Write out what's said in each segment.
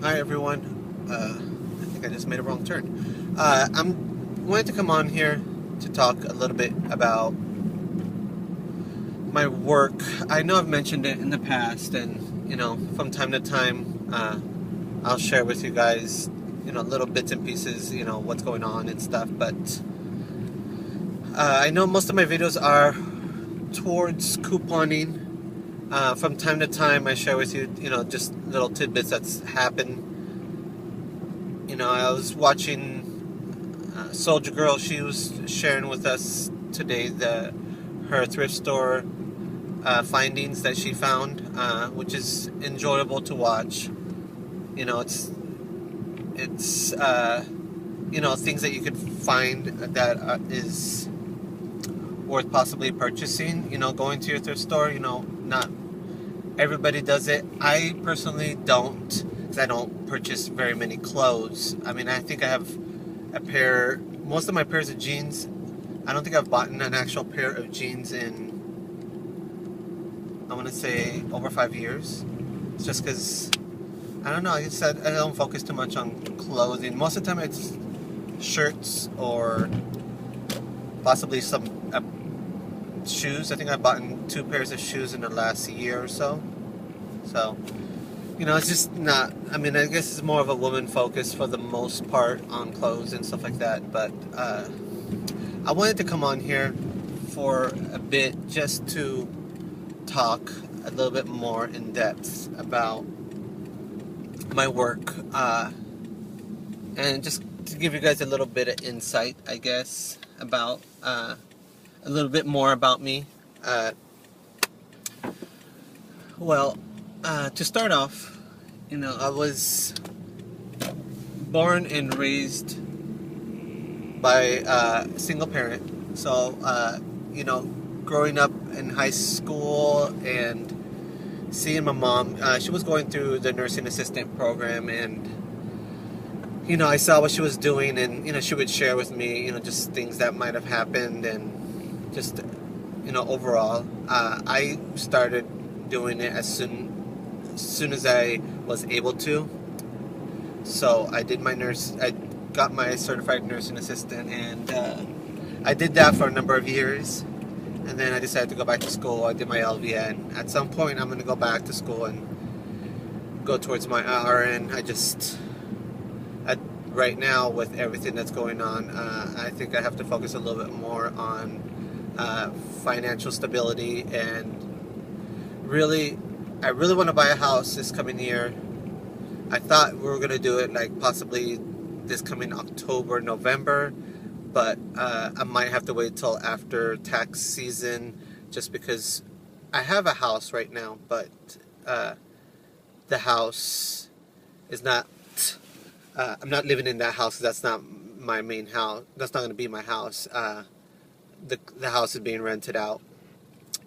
Hi everyone. I think I just made a wrong turn. I'm wanted to come on here to talk a little bit about my work. I know I've mentioned it in the past, and from time to time, I'll share with you guys, little bits and pieces, what's going on and stuff. But I know most of my videos are towards couponing. From time to time, I share with you, just little tidbits that's happened. I was watching Soldier Girl. She was sharing with us today her thrift store findings that she found, which is enjoyable to watch. It's things that you could find that is worth possibly purchasing. Going to your thrift store. Not everybody does it. I personally don't, because I don't purchase very many clothes. I mean, I think I have most of my pairs of jeans. I don't think I've bought an actual pair of jeans in, I want to say, over 5 years. It's just because, I don't know, I don't focus too much on clothing. Most of the time it's shirts or possibly some shoes. I think I've bought 2 pairs of shoes in the last year or so. So, it's just not, I mean, I guess it's more of a woman focus for the most part on clothes and stuff like that. But I wanted to come on here for a bit just to talk a little bit more in depth about my work, and just to give you guys a little bit of insight, I guess, about a little bit more about me. To start off, I was born and raised by a single parent. So, growing up in high school and seeing my mom, she was going through the nursing assistant program, and I saw what she was doing, and she would share with me, just things that might have happened, and just overall, I started doing it as soon as I was able to. So I got my certified nursing assistant, and I did that for a number of years. And then I decided to go back to school. I did my LVN. At some point, I'm going to go back to school and go towards my RN. Right now, with everything that's going on, I think I have to focus a little bit more on financial stability, and I really want to buy a house this coming year. I thought we were going to do it like possibly this coming October, November, but I might have to wait till after tax season, just because I have a house right now, but the house is not, I'm not living in that house. That's not my main house. That's not going to be my house. The house is being rented out,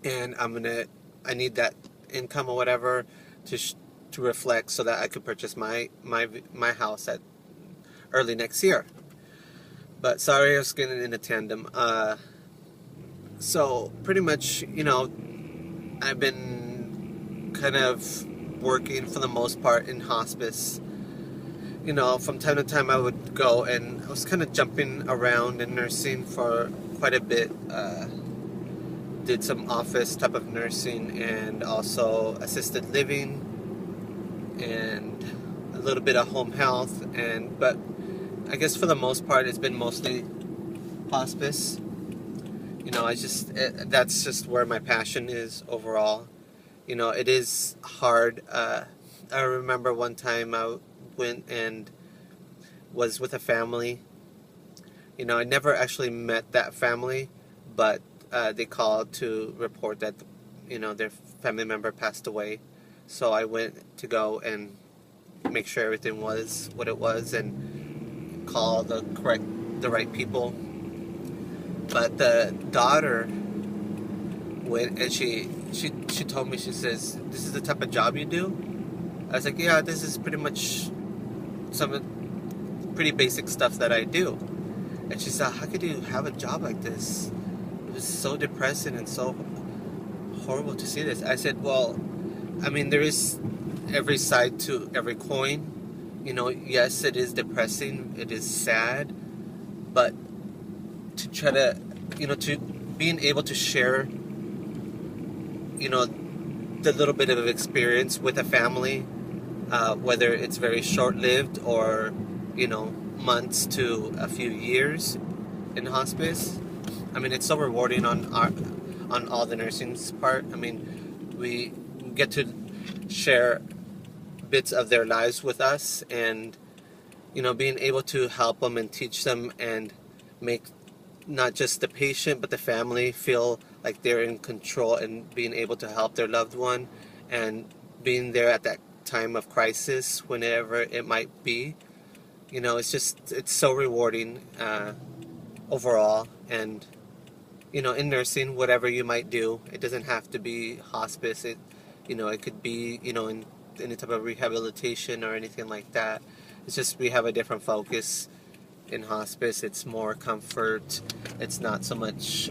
and I need that income or whatever to reflect, so that I could purchase my house at early next year. But sorry, I was getting in a tandem. So pretty much, I've been kind of working for the most part in hospice. From time to time I would go, and I was kind of jumping around in nursing for quite a bit. Did some office type of nursing, and also assisted living, and a little bit of home health, but I guess for the most part it's been mostly hospice. That's just where my passion is overall. It is hard. I remember one time I went and was with a family. I never actually met that family, but they called to report that their family member passed away. So I went to go and make sure everything was what it was, and call the right people. But the daughter went, and she told me, she says, "This is the type of job you do?" I was like, "Yeah, this is pretty much some pretty basic stuff that I do." And she said, "How could you have a job like this? It was so depressing and so horrible to see this." I said, "Well, I mean, there is every side to every coin. Yes, it is depressing, it is sad, but to try to, to being able to share, the little bit of experience with a family, whether it's very short-lived or, months to a few years in hospice. I mean, it's so rewarding on all the nursing's part. I mean, we get to share bits of their lives with us, and being able to help them and teach them and make not just the patient but the family feel like they're in control and being able to help their loved one and being there at that time of crisis, whenever it might be. It's so rewarding overall. And in nursing, whatever you might do, it doesn't have to be hospice. It could be in any type of rehabilitation or anything like that. It's just we have a different focus in hospice. It's more comfort. It's not so much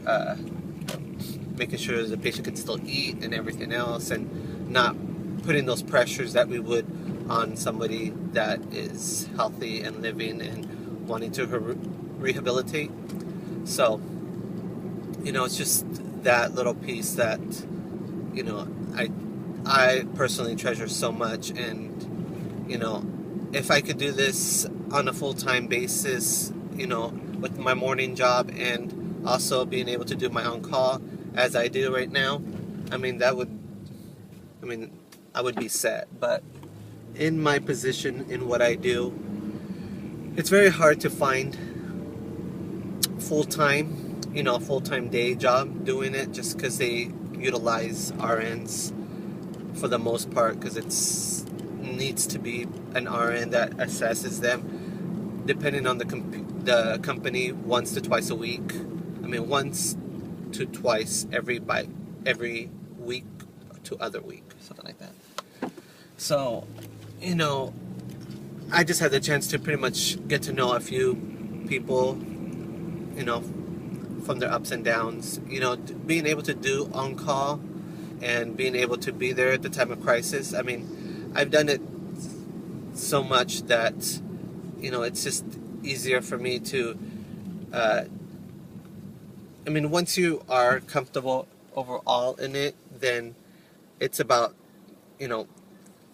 making sure the patient can still eat and everything else, and not putting those pressures that we would on somebody that is healthy and living and wanting to rehabilitate. So, it's just that little piece that, I personally treasure so much. And, if I could do this on a full-time basis, with my morning job and also being able to do my own call as I do right now, I would be set. But in my position, in what I do, it's very hard to find full-time day job doing it, just because they utilize RNs for the most part, because it's needs to be an RN that assesses them, depending on the company, once to twice a week. Once to twice every week to other week, something like that. So, I just had the chance to pretty much get to know a few people, from their ups and downs. Being able to do on call and being able to be there at the time of crisis. I've done it so much that, it's just easier for me to, once you are comfortable overall in it, then it's about,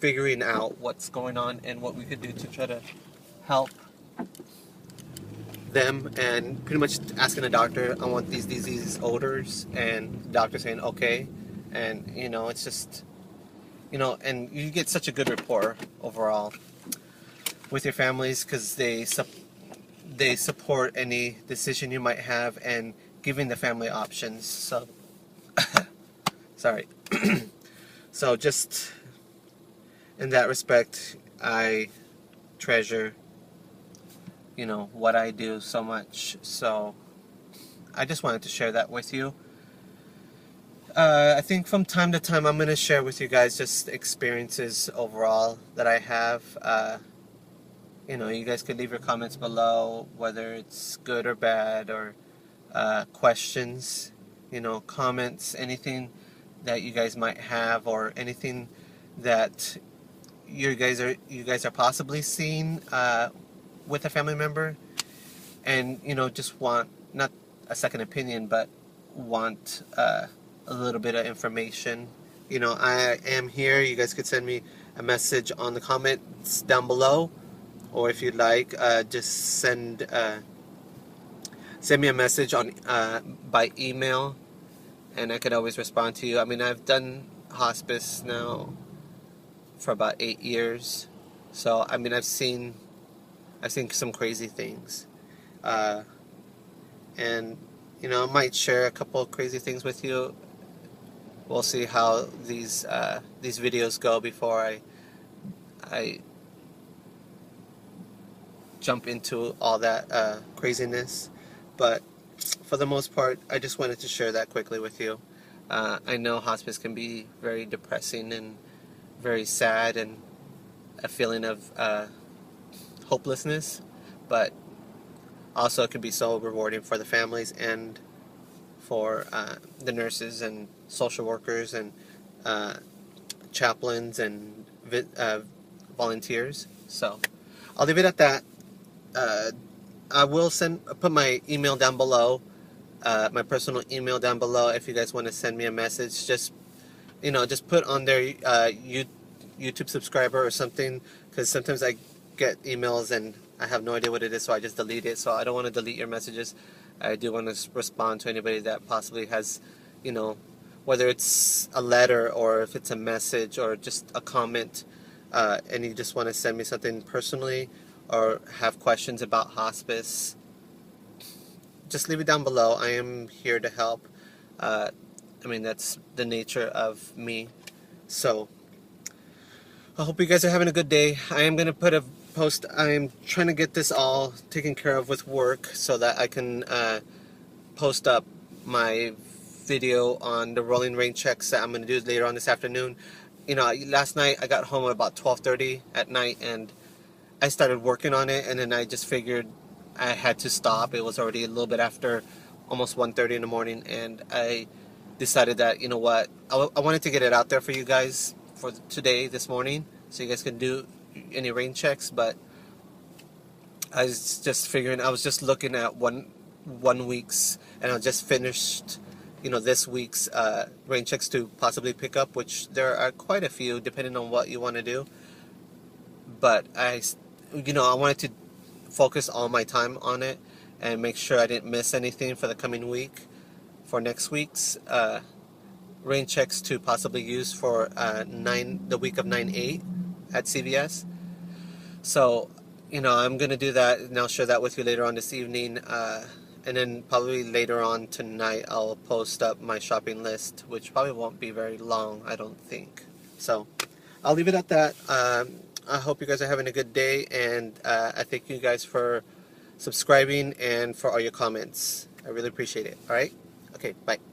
figuring out what's going on and what we could do to try to help them, and pretty much asking the doctor, I want these odors, and the doctor saying okay. And it's just, and you get such a good rapport overall with your families, because they support any decision you might have and giving the family options. So sorry. So just in that respect, I treasure what I do so much. So I just wanted to share that with you. I think from time to time I'm going to share with you guys just experiences overall that I have. You guys could leave your comments below, whether it's good or bad, or questions, comments, anything that you guys might have, or anything that you guys are possibly seeing with a family member, and just want not a second opinion, but want a little bit of information. I am here. You guys could send me a message on the comments down below, or if you'd like, just send me a message on by email, and I could always respond to you. I've done hospice now for about 8 years, so I've seen some crazy things, and I might share a couple of crazy things with you. We'll see how these videos go before I jump into all that craziness. But for the most part, I just wanted to share that quickly with you. I know hospice can be very depressing and very sad, and a feeling of hopelessness, but also it can be so rewarding for the families and for the nurses and social workers and chaplains and volunteers. So I'll leave it at that. I will put my email down below, my personal email down below. If you guys want to send me a message, just just put on there YouTube subscriber or something, because sometimes I get emails and I have no idea what it is, so I just delete it. So I don't want to delete your messages. I do want to respond to anybody that possibly has, whether it's a letter or if it's a message or just a comment, and you just want to send me something personally or have questions about hospice, just leave it down below. I am here to help. That's the nature of me. So I hope you guys are having a good day. I am going to put a post. I am trying to get this all taken care of with work so that I can post up my video on the rolling rain checks that I'm going to do later on this afternoon. Last night I got home at about 12:30 at night, and I started working on it, and then I just figured I had to stop. It was already a little bit after almost 1:30 in the morning, and I decided that, what, I wanted to get it out there for you guys for today, this morning, so you guys can do any rain checks. But I was just figuring, I was just looking at one week's, and I just finished this week's rain checks to possibly pick up, which there are quite a few depending on what you want to do. But I wanted to focus all my time on it and make sure I didn't miss anything for the coming week, for next week's rain checks to possibly use for the week of 9/8 at CVS. So I'm gonna do that, and I'll share that with you later on this evening, and then probably later on tonight I'll post up my shopping list, which probably won't be very long, I don't think. So I'll leave it at that. I hope you guys are having a good day, and I thank you guys for subscribing and for all your comments. I really appreciate it. All right? Okay, bye.